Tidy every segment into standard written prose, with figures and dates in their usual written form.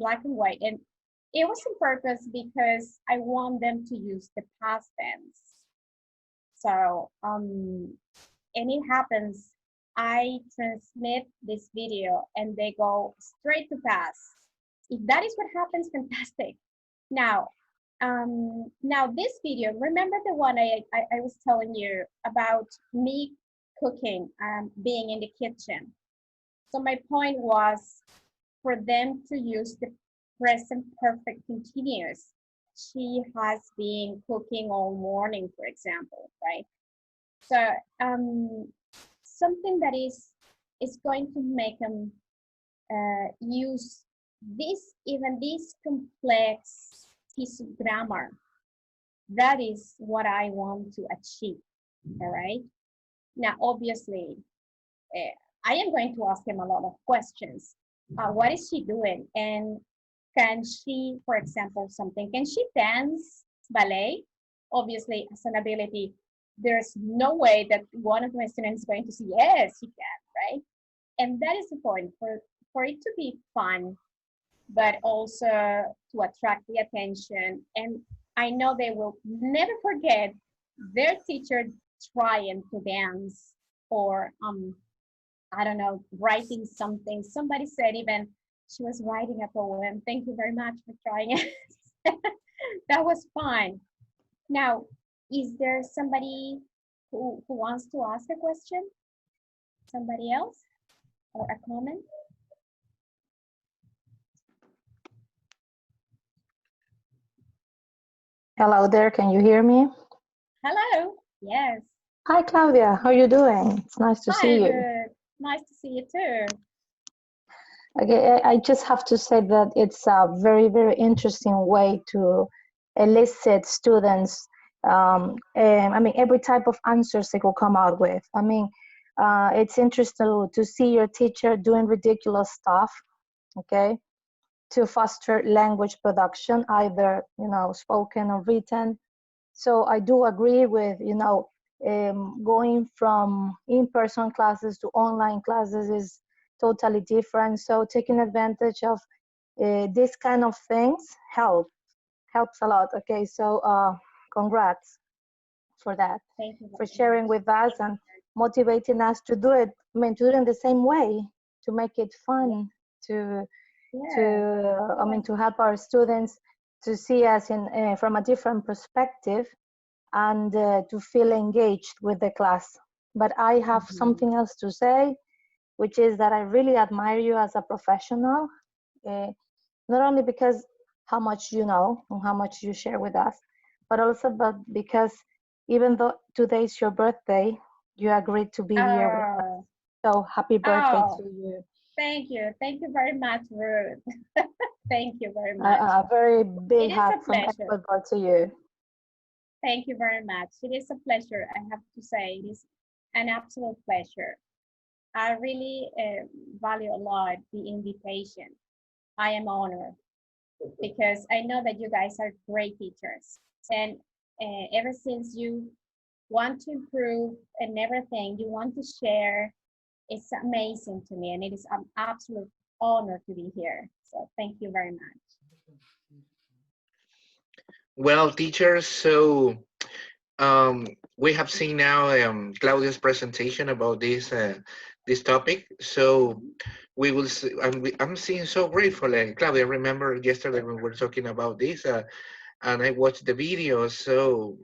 black and white, and it was on purpose because I want them to use the past tense. So, and it happens, I transmit this video and they go straight to past. If that is what happens, fantastic. Now, this video, remember the one I was telling you about me cooking, being in the kitchen. So my point was for them to use the present perfect continuous. She has been cooking all morning, for example, right? So something that is going to make them use even this complex piece of grammar. That is what I want to achieve, all right? Now, obviously, I am going to ask him a lot of questions. What is she doing? And can she, for example, can she dance ballet? Obviously, as an ability, there's no way that one of my students is going to say, yes, she can, right? And that is the point, for it to be fun, but also to attract the attention. And I know they will never forget their teacher trying to dance or, I don't know, writing something. Somebody said even she was writing a poem. Thank you very much for trying it. That was fun. Now, is there somebody who wants to ask a question? Somebody else or a comment? Hello there, can you hear me? Hello, yes. Hi Claudia, how are you doing? It's nice to see you. Good. Nice to see you too. Okay, I just have to say that it's a very, very interesting way to elicit students. I mean, every type of answers they will come out with. I mean, it's interesting to see your teacher doing ridiculous stuff, okay, to foster language production, either, you know, spoken or written. So I do agree with, you know, going from in-person classes to online classes is totally different. So taking advantage of this kind of things helps a lot. Okay, so congrats for that. Thank you for sharing with us and motivating us to do it. I mean, to do it in the same way, to make it fun, to help our students to see us in from a different perspective, and to feel engaged with the class. But I have something else to say, which is that I really admire you as a professional, not only because how much you know and how much you share with us, but also because even though today is your birthday, you agreed to be here with us. So happy birthday to you. Thank you very much, Ruth. Thank you very much. A very big hug from everybody to you. Thank you very much. It is a pleasure, I have to say. It is an absolute pleasure. I really value a lot the invitation. I am honored because I know that you guys are great teachers. And ever since you want to improve and everything, you want to share, it's amazing to me. And it is an absolute honor to be here. So thank you very much. Well, teachers, so we have seen now Claudia's presentation about this topic. So we will see, I'm seeing so grateful. Claudia, remember yesterday when we were talking about this, and I watched the video. So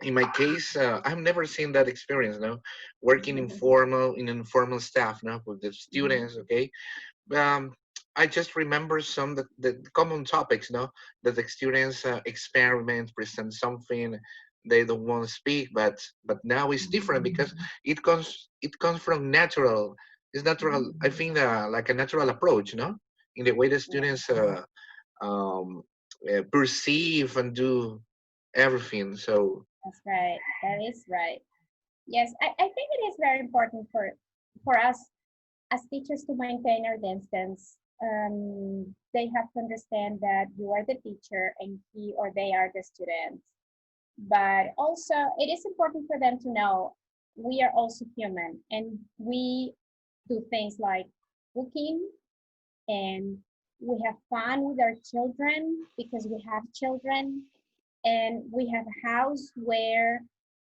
in my case, I've never seen that experience, no, working in informal staff, no, with the students, okay. I just remember some the common topics, no, that the students experiment, present something they don't want to speak, but now it's different because it comes from natural. It's natural. I think like a natural approach, no, in the way the students perceive and do everything. So that's right. That is right. Yes, I think it is very important for us as teachers to maintain our distance. They have to understand that you are the teacher and he or they are the students. But also, it is important for them to know we are also human and we do things like cooking and we have fun with our children because we have children, and we have a house where,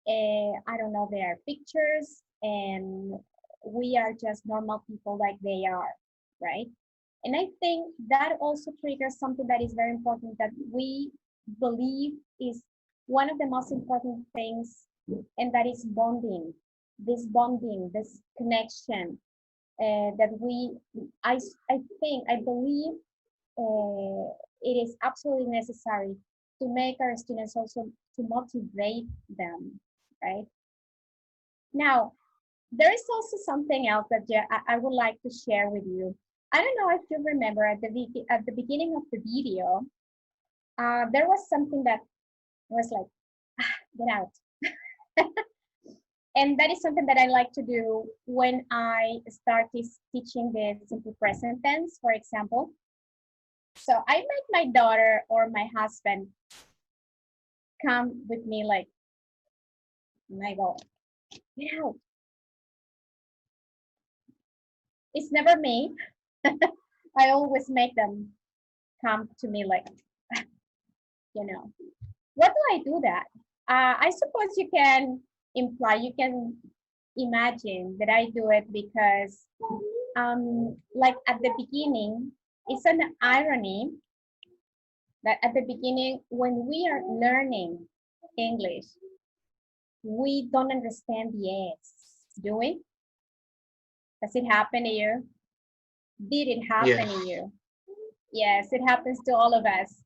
I don't know, there are pictures and we are just normal people like they are, right? And I think that also triggers something that is very important that we believe is one of the most important things, and that is bonding, this connection that I believe it is absolutely necessary to make our students also to motivate them, right? Now, there is also something else that I would like to share with you. I don't know if you remember at the beginning of the video, there was something that was like, get out. And that is something that I like to do when I start teaching the simple present tense, for example. So I make my daughter or my husband come with me, like, and I go, get out. It's never me. I always make them come to me, like, you know. What do I do that? I suppose you can imply, you can imagine that I do it because, like at the beginning, it's an irony that at the beginning, when we are learning English, we don't understand the S, do we? Does it happen to you? Did it happen to you? Yes, it happens to all of us.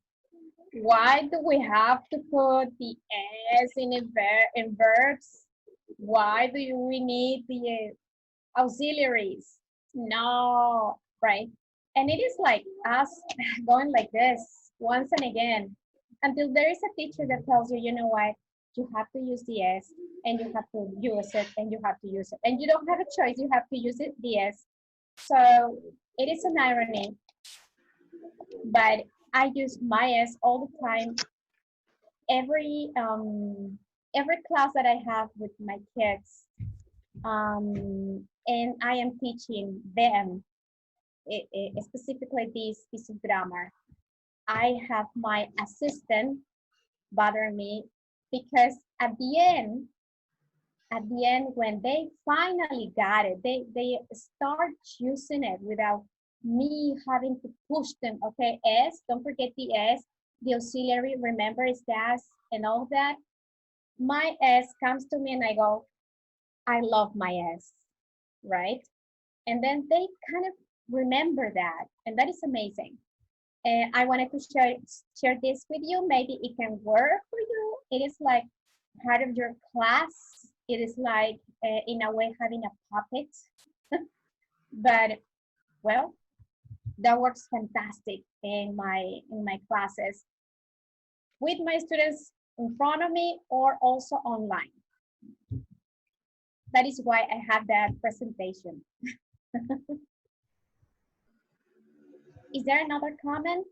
Why do we have to put the S in verbs? Why do we need the auxiliaries? No, right? And it is like us going like this once and again until there is a teacher that tells you, you know what, you have to use the S and you have to use it and you have to use it. And you don't have a choice, you have to use it, the S. So it is an irony, but I use my S all the time. Every class that I have with my kids, and I am teaching them specifically this piece of grammar, I have my assistant bother me because at the end, when they finally got it, they start using it without me having to push them. Okay, S, don't forget the S, the auxiliary, remember is that, and all that. My S comes to me and I go, I love my S, right? And then they kind of remember that, and that is amazing. And I wanted to share this with you. Maybe it can work for you. It is like part of your class. It is like, in a way, having a puppet. But, well, that works fantastic in my classes with my students in front of me or also online. That is why I have that presentation. Is there another comment?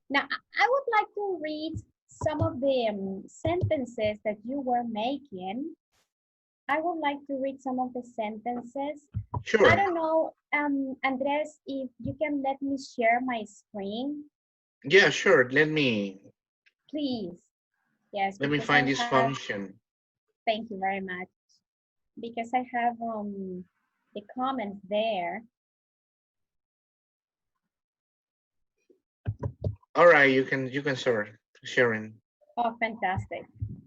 Now, I would like to read some of the sentences that you were making. I would like to read some of the sentences. Sure. I don't know, Andres, if you can let me share my screen. Yeah, sure. Let me. Please. Yes. Let me find this function. Thank you very much. Because I have the comments there. All right, you can start sharing. Oh, fantastic.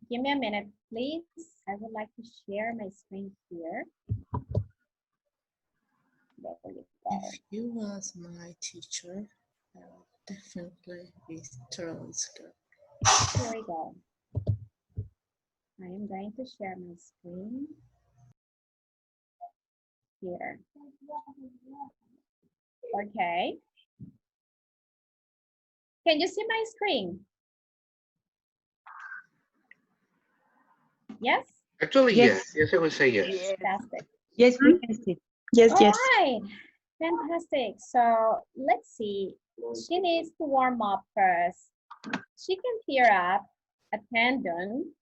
Give me a minute, please. I would like to share my screen here. There you go. If you was my teacher, I would definitely be totally scared. Here we go. I am going to share my screen here. Okay. Can you see my screen? Yes? Actually, Yes. yes. Yes, I would say yes. Fantastic. Yes, we can see. Yes, All yes. right. Fantastic. So let's see. She needs to warm up first. She can tear up a tendon,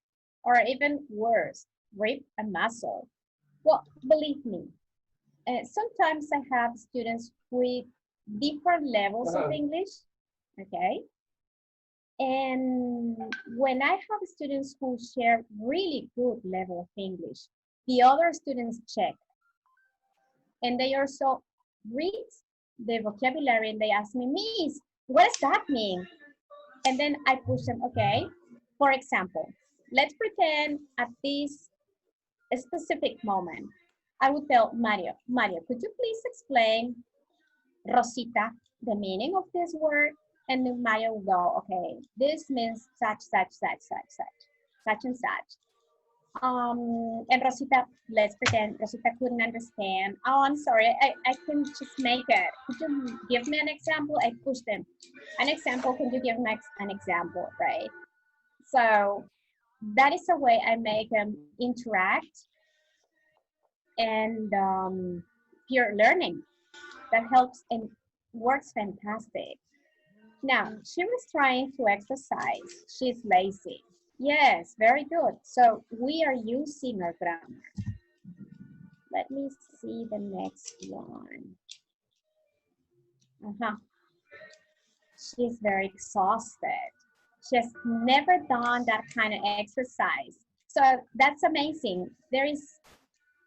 or even worse, rip a muscle. Well, believe me, sometimes I have students with different levels of English, okay? And when I have students who share really good level of English, the other students check. And they also read the vocabulary and they ask me, Miss, what does that mean? And then I push them, okay, for example, let's pretend at this specific moment, I would tell Mario, could you please explain, Rosita, the meaning of this word? And then Mario will go, okay, this means such and such. And Rosita, let's pretend Rosita couldn't understand. Oh, I'm sorry, I can just make it. Could you give me an example? I push them. An example, can you give me an example, right? So that is a way I make them interact and peer learning. That helps and works fantastic. Now, she was trying to exercise. She's lazy. Yes, very good. So we are using our grammar. Let me see the next one. She's very exhausted. She has never done that kind of exercise. So that's amazing. There is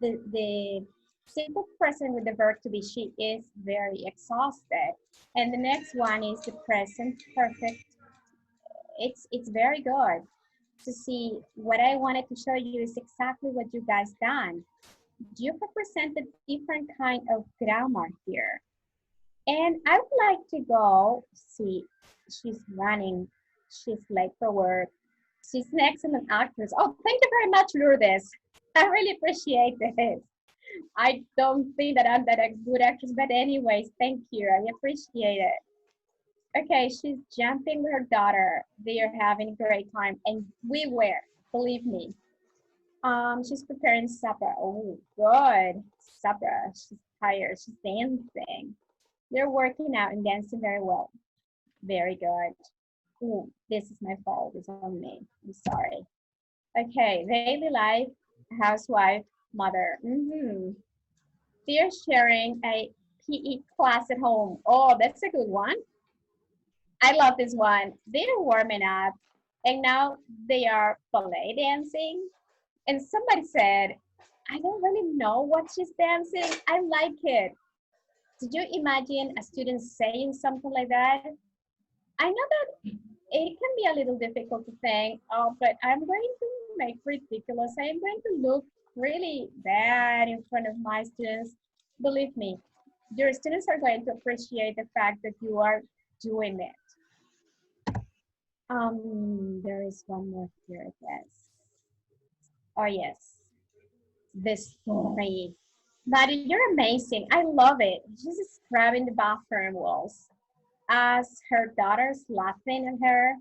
the simple present with the verb to be. She is very exhausted. And the next one is the present perfect. It's very good to see. What I wanted to show you is exactly what you guys done. You have presented different kind of grammar here. And I would like to go see, she's running, she's late for work. She's an excellent actress. Oh, thank you very much, Lourdes. I really appreciate this. I don't think that I'm that a good actress, but anyways, thank you. I appreciate it. Okay, she's jumping with her daughter. They are having a great time, and we were, believe me. She's preparing supper. Oh, good. Supper. She's tired. She's dancing. They're working out and dancing very well. Very good. Ooh, this is my fault. It's on me. I'm sorry. Okay, daily life, housewife, mother. They're sharing a PE class at home. Oh, that's a good one. I love this one. They're warming up and now they are ballet dancing. And somebody said, I don't really know what she's dancing. I like it. Did you imagine a student saying something like that? I know that it can be a little difficult to think, oh, but I'm going to make ridiculous. I'm going to look really bad in front of my students. Believe me, your students are going to appreciate the fact that you are doing it. There is one more here, I guess. Oh, yes. This story. Maddie, you're amazing. I love it. She's scrubbing the bathroom walls as her daughter's laughing at her.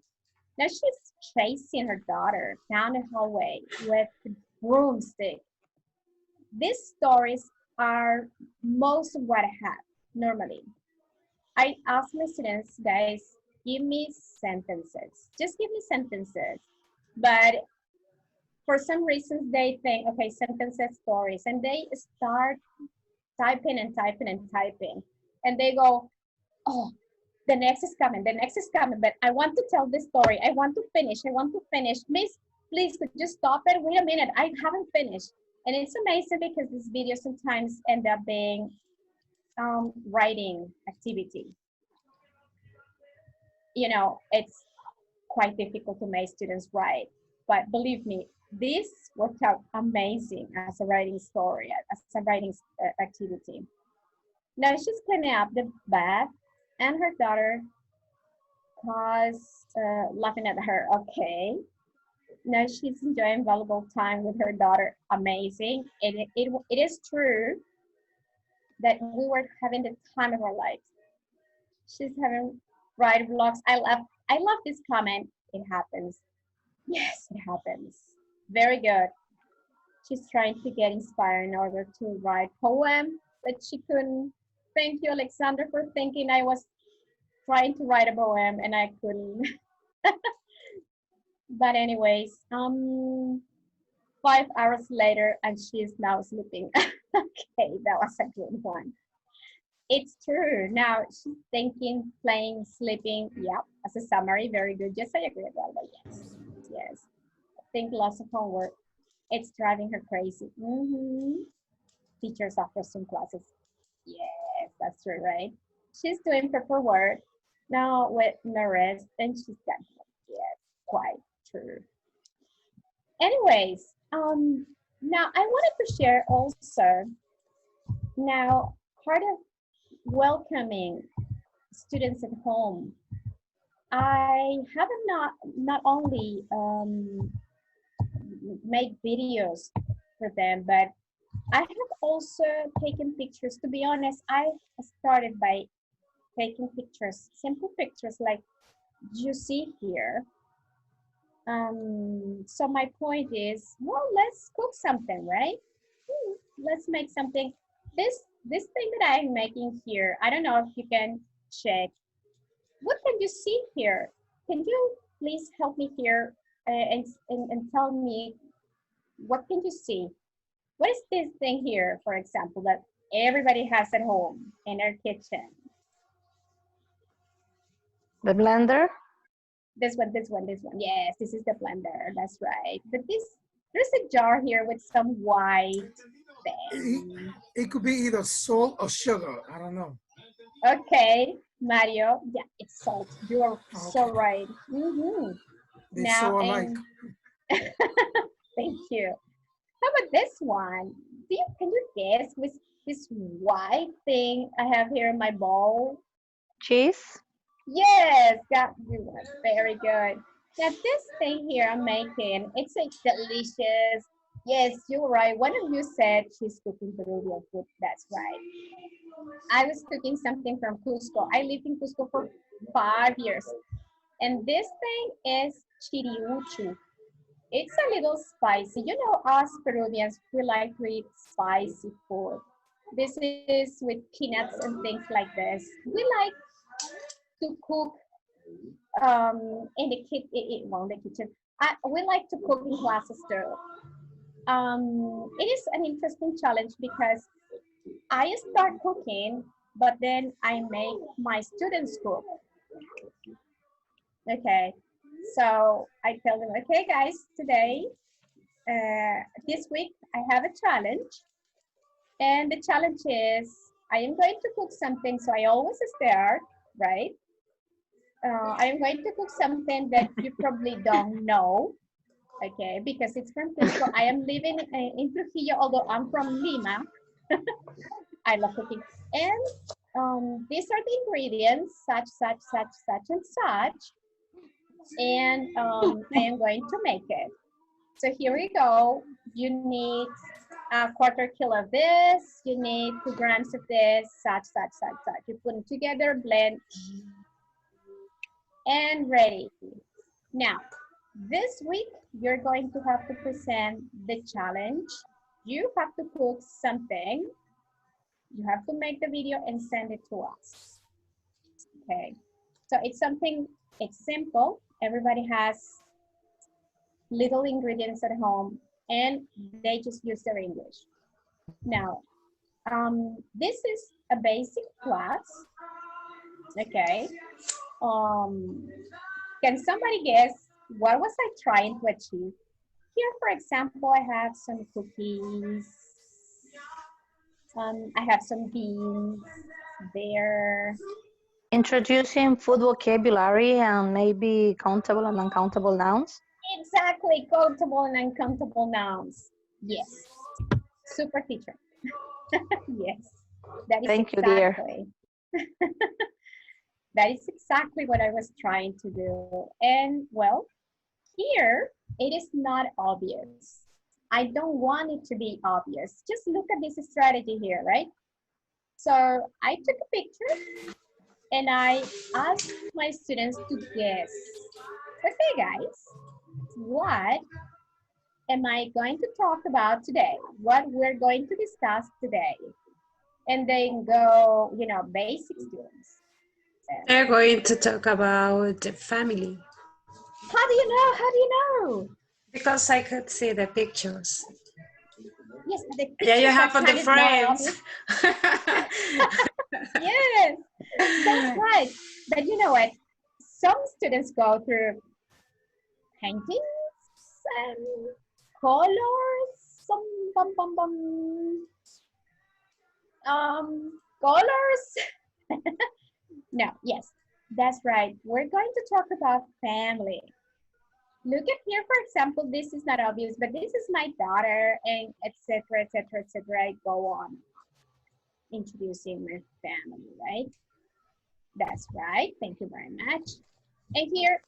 Now she's chasing her daughter down the hallway with a broomstick. These stories are most of what I have normally. I ask my students, guys, give me sentences. Just give me sentences. But for some reasons, they think, okay, sentences, stories, and they start typing and typing and typing. And they go, oh, the next is coming, but I want to tell this story. I want to finish. Miss, please, could you stop it? Wait a minute, I haven't finished. And it's amazing because this video sometimes end up being writing activity. You know, it's quite difficult to make students write, but believe me, this worked out amazing as a writing story, as a writing activity. Now she's cleaning up the bath and her daughter was laughing at her. Okay. Now she's enjoying valuable time with her daughter. Amazing. It is true that we were having the time of our lives. She's having write vlogs. I love this comment. It happens. Yes, it happens. Very good. She's trying to get inspired in order to write poem, but she couldn't. Thank you, Alexander, for thinking I was trying to write a poem and I couldn't. But anyways, 5 hours later and she's now sleeping. Okay, that was a good one. It's true. Now she's thinking, playing, sleeping. Yep, as a summary, very good. Yes, I agree with that. But yes, yes. I think lots of homework. It's driving her crazy. Teachers offer some classes. Yes, that's true, right? She's doing paperwork now with no rest, and she's got, yes, quite true. Anyways, now I wanted to share also now part of welcoming students at home. I have not only made videos for them, but I have also taken pictures. To be honest, I started by taking pictures, simple pictures like you see here. So my point is, well, let's cook something, right? Let's make something. This thing that I'm making here, I don't know if you can check. What can you see here? Can you please help me here and tell me, what can you see? What is this thing here, for example, that everybody has at home in their kitchen? The blender? This one. Yes, this is the blender. That's right. But there's a jar here with some white thing. It could be either salt or sugar. I don't know. Okay, Mario. Yeah, it's salt. You are so right. They're Now, so alike. thank you. How about this one? Can you guess with this white thing I have here in my bowl? Cheese? Yes, got you one. Very good. Now this thing here I'm making, it's a delicious. Yes, you're right. One of you said she's cooking Peruvian food. That's right. I was cooking something from Cusco. I lived in Cusco for 5 years. And this thing is chiriuchu. It's a little spicy. You know, us Peruvians, we like to eat spicy food. This is with peanuts and things like this. We like to cook in the kitchen. We like to cook in classes too. It is an interesting challenge because I start cooking, but then I make my students cook. Okay, so I tell them, okay guys, today, this week I have a challenge. And the challenge is, I am going to cook something, so I always start, right? I am going to cook something that you probably don't know, okay? Because it's from Cusco. I am living in Trujillo, although I'm from Lima. I love cooking. And these are the ingredients, such, and such. And I am going to make it. So here we go. You need a 1/4 kilo of this. You need 2 grams of this, such. You put them together, blend, and ready. Now, this week, you're going to have to present the challenge. You have to cook something. You have to make the video and send it to us. Okay, so it's something, it's simple. Everybody has little ingredients at home and they just use their English. Now, this is a basic class, okay? Can somebody guess what was I trying to achieve? Here, for example, I have some cookies. I have some beans there. Introducing food vocabulary and maybe countable and uncountable nouns. Exactly, countable and uncountable nouns. Yes, super teacher. Yes, that is Thank exactly. you, dear. That is exactly what I was trying to do. And well, here it is not obvious. I don't want it to be obvious. Just look at this strategy here, right? So I took a picture and I asked my students to guess. Okay, guys, what am I going to talk about today? What we're going to discuss today? And then go, you know, basic students. They're going to talk about the family. How do you know? How do you know? Because I could see the pictures. Yes, the Yeah, you pictures have are on the kind of not frames. Yes, that's right. But you know what? Some students go through paintings and colors, some colors. No, yes, that's right. We're going to talk about family. Look at here, for example, this is not obvious, but this is my daughter, and etc., etc., etc. I go on introducing my family, right? That's right. Thank you very much. And here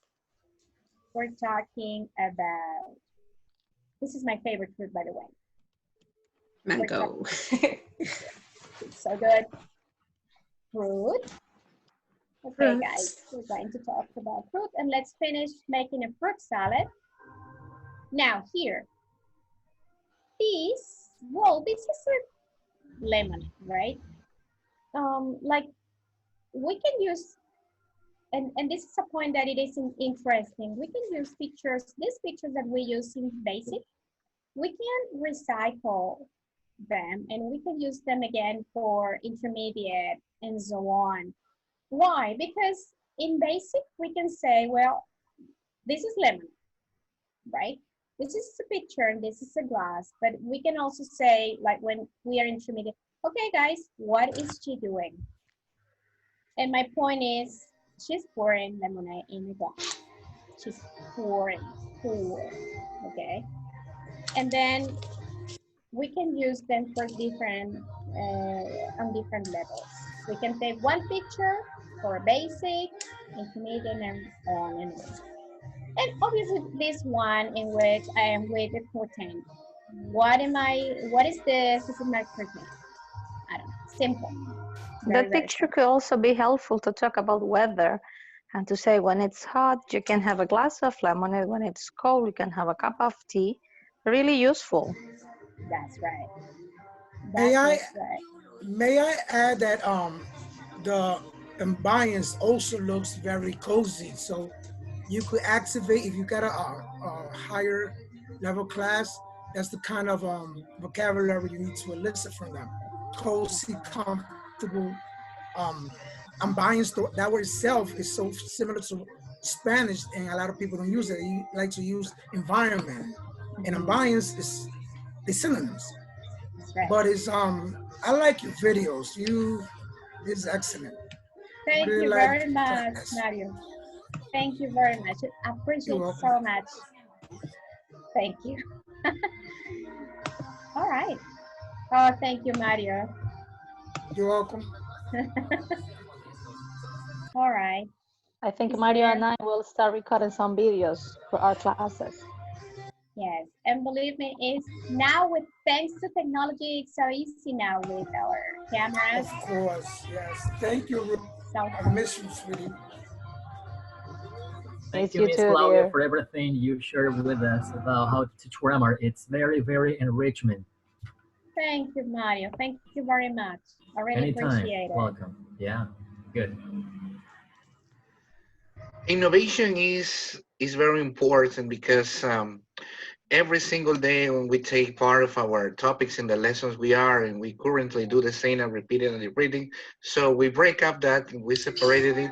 we're talking about, this is my favorite fruit, by the way. Mango. It's so good. Fruit. Okay, guys, Fruits. we're going to talk about fruit, and let's finish making a fruit salad. Now here, this, well, this is a lemon, right? Like we can use, and this is a point that it is interesting. We can use pictures, these pictures that we use in basic, we can recycle them and we can use them again for intermediate and so on. Why? Because in basic, we can say, well, this is lemon, right? This is a picture and this is a glass, but we can also say, like when we are intermediate, okay, guys, what is she doing? And my point is, she's pouring lemonade in a glass. She's pouring, okay? And then we can use them for different, on different levels. We can take one picture for basic, intermediate, and on and on. And obviously this one in which I am with the curtain. What is this? This is my curtain. I don't know, simple. That picture could also be helpful to talk about weather and to say when it's hot, you can have a glass of lemonade. When it's cold, you can have a cup of tea. Really useful. That's right. May I add that the ambience also looks very cozy. So you could activate if you got a higher level class. That's the kind of vocabulary you need to elicit from them. Cozy, comfortable, ambience. That word itself is so similar to Spanish, and a lot of people don't use it. You like to use environment, and ambience is the synonyms. Right. But it's I like your videos. This is excellent. Thank Really you like very much, class. Mario. Thank you very much. I appreciate it so much. Thank you. All right. Oh, thank you, Mario. You're welcome. All right. I think Mario and I will start recording some videos for our classes. Yes, and believe me, it's now with thanks to technology, it's so easy now with our cameras. Of course, yes. Thank you. I miss you, sweetie. Thank you, Miss Claudia, for everything you shared with us about how to teach grammar. It's very, very enrichment. Thank you, Mario. Thank you very much. I really appreciate it. Welcome. Yeah, good. Innovation is very important because every single day when we take part of our topics in the lessons and we currently do the same and repeating and repeating. So we break up that and we separated it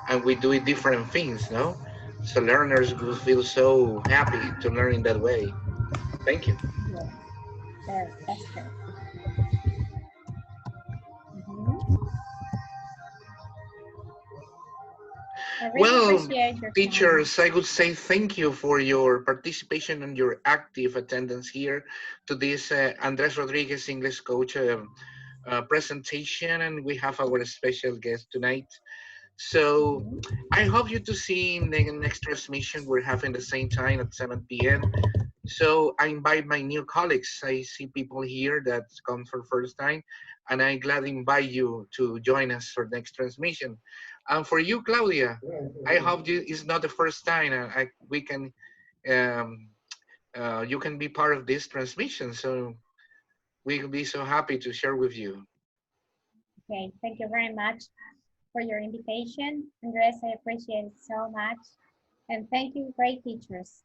and we do it different things, no? So learners will feel so happy to learn in that way. Thank you. Yeah, that's true. Well, teachers, I would say thank you for your participation and your active attendance here to this Andres Rodriguez English coach presentation, and we have our special guest tonight. So I hope you to see in the next transmission we're having the same time at 7 p.m. So I invite my new colleagues. I see people here that come for first time, and I gladly invite you to join us for next transmission. And for you, Claudia, I hope it's not the first time we can you can be part of this transmission. So we will be so happy to share with you. Okay, thank you very much for your invitation, Andres. I appreciate it so much, and thank you, great teachers.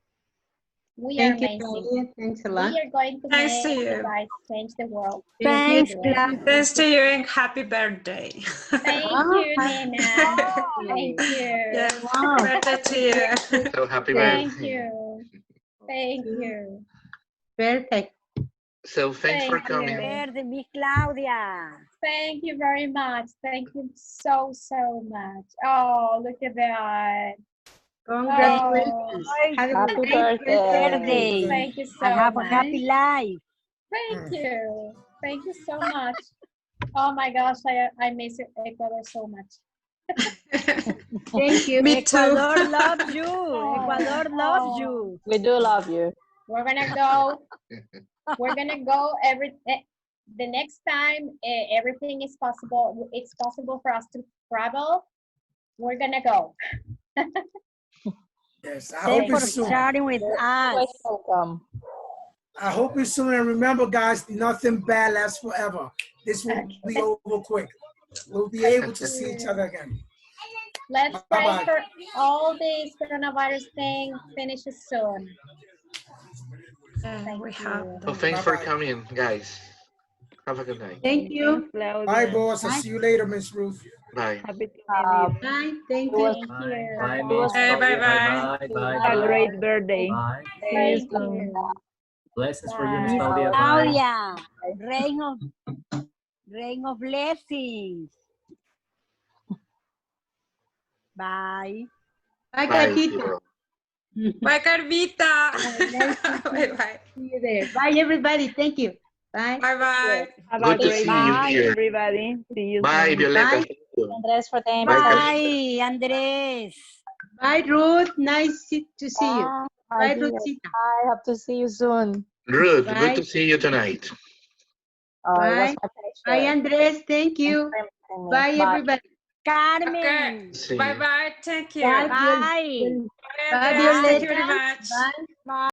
We are Thank you, amazing. Claudia. Thanks a lot. We are going to Thanks to make you you. guys change the world. Thank you. Thanks to you and happy birthday. Thank Oh, you, Nina. Thank you. Yes, Wow. happy birthday to you. So happy Thank birthday. you. Thank you. Perfect. So thanks for Thank you. coming. Verde, Miss Claudia. Thank you very much. Thank you so, so much. Oh, look at that. Congratulations. Happy Happy birthday. Thank you so And have a much. happy life. Thank you. Thank you so much. Oh my gosh, I miss Ecuador so much. Thank you. Me too. Ecuador loves you. Oh, Ecuador loves oh. you. We do love you. We're gonna go. We're gonna go the next time everything is possible. It's possible for us to travel. We're gonna go. Yes, I Thanks hope for it's soon. sharing with us. Welcome. I hope it's soon. And remember, guys, nothing bad lasts forever. This will be over quick. We'll be able to see each other again. Let's pray Bye-bye. for all this coronavirus thing finishes soon. Thank We you. have So thanks for Bye-bye. coming, guys. Have a good night. Thank you. Bye, boss. I'll see you later, Miss Ruth. Bye. Bye. Thank you. Thank Bye. you. Bye, Miss Bye, Claudia. bye, Bye, bye, Have a bye. great birthday. Bye. Thank you. Blessings for you, Miss Bye. Claudia. Bye. Claudia, rain of blessings. Bye. Bye, Bye. Carquita. Hero. Bye, Carvita. Nice to Bye, bye. see you there. Bye, everybody. Thank you. Bye. Bye, bye. Good to see you Bye. here. everybody. See you Bye, soon. Violeta. Bye. Thank you. Andres for them. Bye, Bye, Andres. Bye, Ruth. Nice to see you. Bye, dear. Ruthita. I hope to see you soon. Ruth, Bye. good to see you tonight. It was Bye. my Bye, pleasure. Andres. Thank you. Bye, everybody. Carmen. Okay. See Bye, you. bye. Thank you. Bye, Bye. Bye, Bye, Andres. Thank you Violeta. very much. Bye.